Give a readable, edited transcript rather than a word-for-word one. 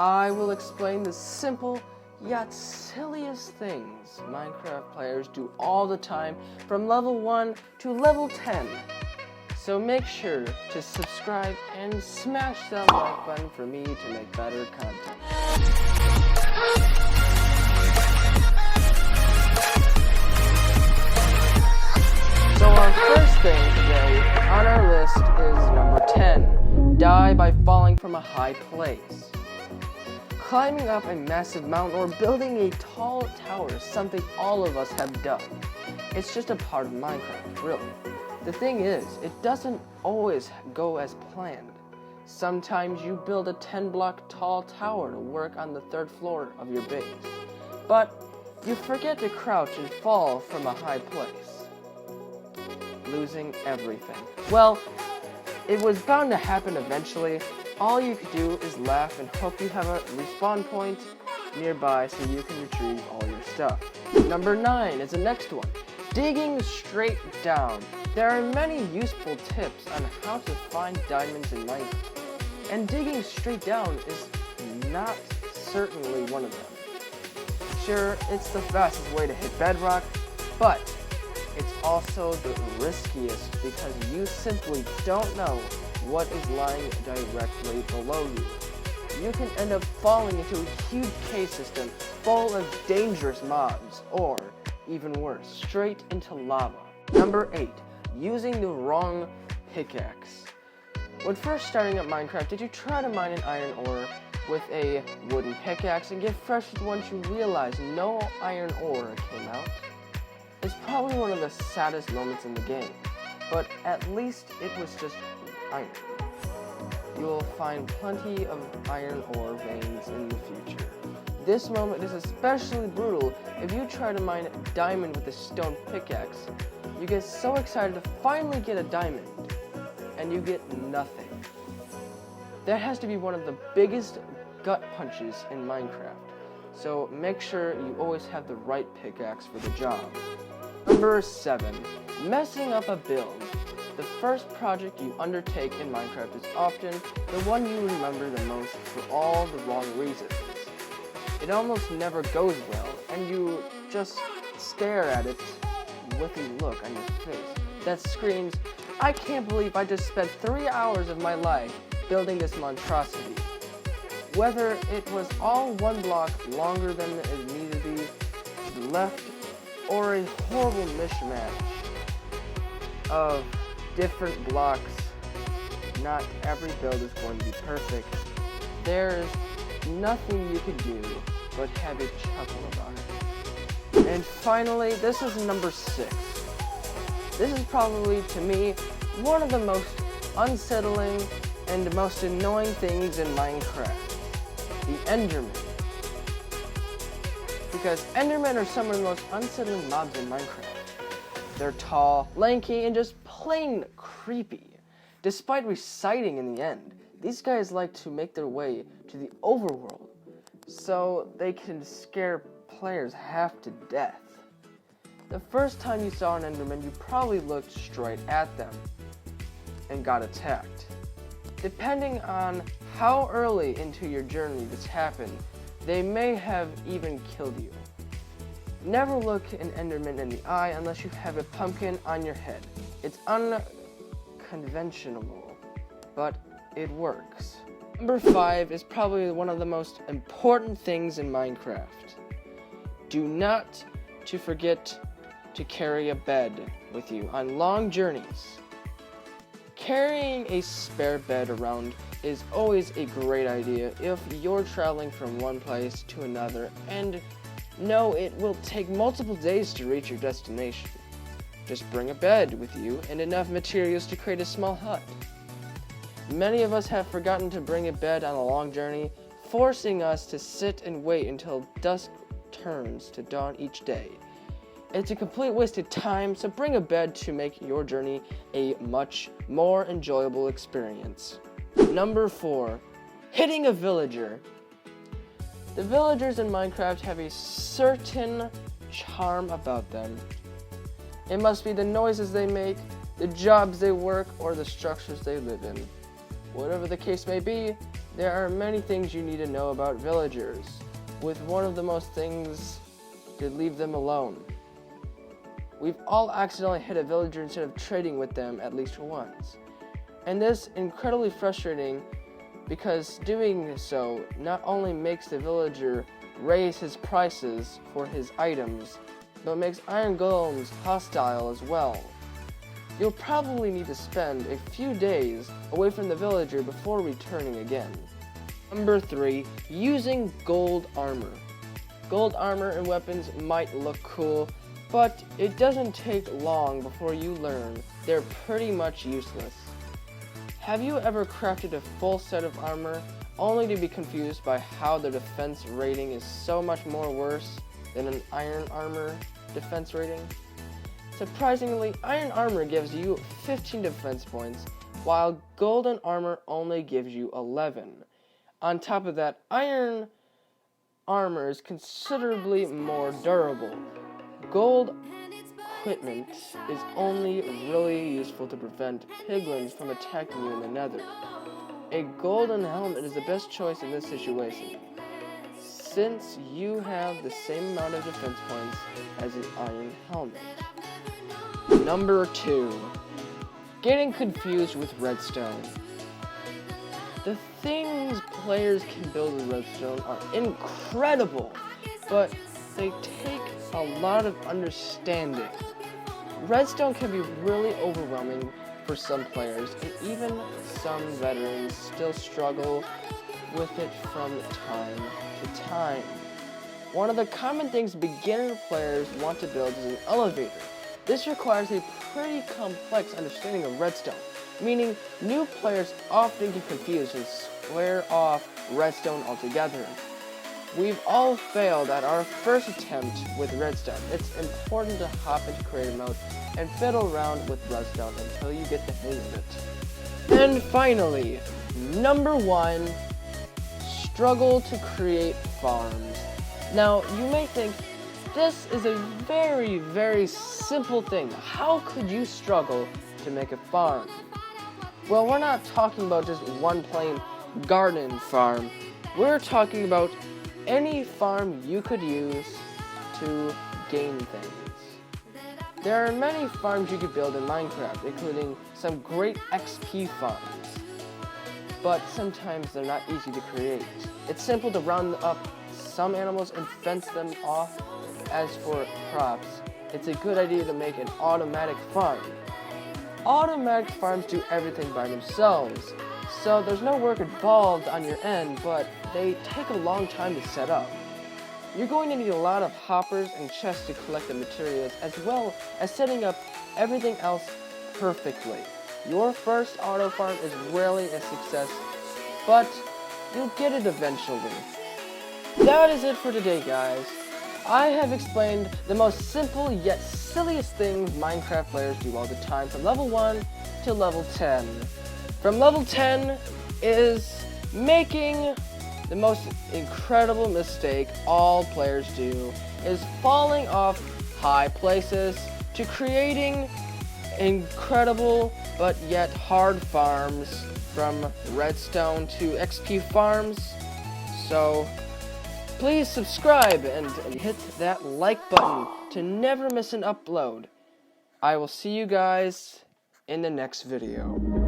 I will explain the simple yet silliest things Minecraft players do all the time from level 1 to level 10. So make sure to subscribe and smash that like button for me to make better content. So our first thing today on our list is number 10. Die by falling from a high place. Climbing up a massive mountain or building a tall tower is something all of us have done. It's just a part of Minecraft, really. The thing is, it doesn't always go as planned. Sometimes you build a 10-block tall tower to work on the 3rd floor of your base, but you forget to crouch and fall from a high place, losing everything. Well, it was bound to happen eventually. All you could do is laugh and hope you have a respawn point nearby so you can retrieve all your stuff. Number 9 is the next one. Digging straight down. There are many useful tips on how to find diamonds in Minecraft, and digging straight down is not certainly one of them. Sure, it's the fastest way to hit bedrock, but it's also the riskiest because you simply don't know what is lying directly below you. You can end up falling into a huge cave system full of dangerous mobs, or even worse, straight into lava. Number 8. Using the wrong pickaxe. When first starting up Minecraft, did you try to mine an iron ore with a wooden pickaxe and get frustrated once you realized no iron ore came out? It's probably one of the saddest moments in the game, but at least it was just iron. You will find plenty of iron ore veins in the future. This moment is especially brutal if you try to mine a diamond with a stone pickaxe. You get so excited to finally get a diamond, and you get nothing. That has to be one of the biggest gut punches in Minecraft, so make sure you always have the right pickaxe for the job. Number 7. Messing up a build. The first project you undertake in Minecraft is often the one you remember the most for all the wrong reasons. It almost never goes well, and you just stare at it with a look on your face that screams, "I can't believe I just spent 3 hours of my life building this monstrosity." Whether it was all 1 block longer than it needed to be left, or a horrible mishmash of different blocks, not every build is going to be perfect. There's nothing you can do but have a chuckle about it. And finally, this is number 6. This is probably, to me, one of the most unsettling and most annoying things in Minecraft. The Enderman. Because Endermen are some of the most unsettling mobs in Minecraft. They're tall, lanky, and just plain creepy. Despite reciting in the end, these guys like to make their way to the overworld so they can scare players half to death. The first time you saw an Enderman, you probably looked straight at them and got attacked. Depending on how early into your journey this happened, they may have even killed you. Never look an Enderman in the eye unless you have a pumpkin on your head. It's unconventional, but it works. Number 5 is probably one of the most important things in Minecraft. Do not to forget to carry a bed with you on long journeys. Carrying a spare bed around is always a great idea if you're traveling from one place to another and know it will take multiple days to reach your destination. Just bring a bed with you and enough materials to create a small hut. Many of us have forgotten to bring a bed on a long journey, forcing us to sit and wait until dusk turns to dawn each day. It's a complete waste of time, so bring a bed to make your journey a much more enjoyable experience. Number 4. Hitting a villager. The villagers in Minecraft have a certain charm about them. It must be the noises they make, the jobs they work, or the structures they live in. Whatever the case may be, There are many things you need to know about villagers, with one of the most things to leave them alone. We've all accidentally hit a villager instead of trading with them at least once. And this is incredibly frustrating because doing so not only makes the villager raise his prices for his items, but makes iron golems hostile as well. You'll probably need to spend a few days away from the villager before returning again. Number 3, using gold armor. Gold armor and weapons might look cool, but it doesn't take long before you learn they're pretty much useless. Have you ever crafted a full set of armor only to be confused by how the defense rating is so much more worse than an iron armor defense rating? Surprisingly, iron armor gives you 15 defense points, while golden armor only gives you 11. On top of that, iron armor is considerably more durable. Gold equipment is only really useful to prevent piglins from attacking you in the nether. A golden helmet is the best choice in this situation, since you have the same amount of defense points as the iron helmet. Number 2. Getting confused with redstone. The things players can build with redstone are incredible, but they take a lot of understanding. Redstone can be really overwhelming for some players, and even some veterans still struggle with it from time to time. One of the common things beginner players want to build is an elevator. This requires a pretty complex understanding of redstone, meaning new players often get confused and swear off redstone altogether. We've all failed at our first attempt with redstone. It's important to hop into creative mode and fiddle around with redstone until you get the hang of it. And finally, number 1, struggle to create farms. Now, you may think, this is a very, very simple thing. How could you struggle to make a farm? Well, we're not talking about just one plain garden farm. We're talking about any farm you could use to gain things. There are many farms you could build in Minecraft, including some great XP farms. But sometimes they're not easy to create. It's simple to round up some animals and fence them off. As for crops, it's a good idea to make an automatic farm. Automatic farms do everything by themselves, so there's no work involved on your end, but they take a long time to set up. You're going to need a lot of hoppers and chests to collect the materials, as well as setting up everything else perfectly. Your first auto farm is rarely a success, but you'll get it eventually. That is it for today, guys. I have explained the most simple yet silliest things Minecraft players do all the time from level 1 to level 10. From level 10 is making the most incredible mistake all players do, is falling off high places to creating incredible but yet hard farms from redstone to XP farms. So please subscribe and hit that like button to never miss an upload. I will see you guys in the next video.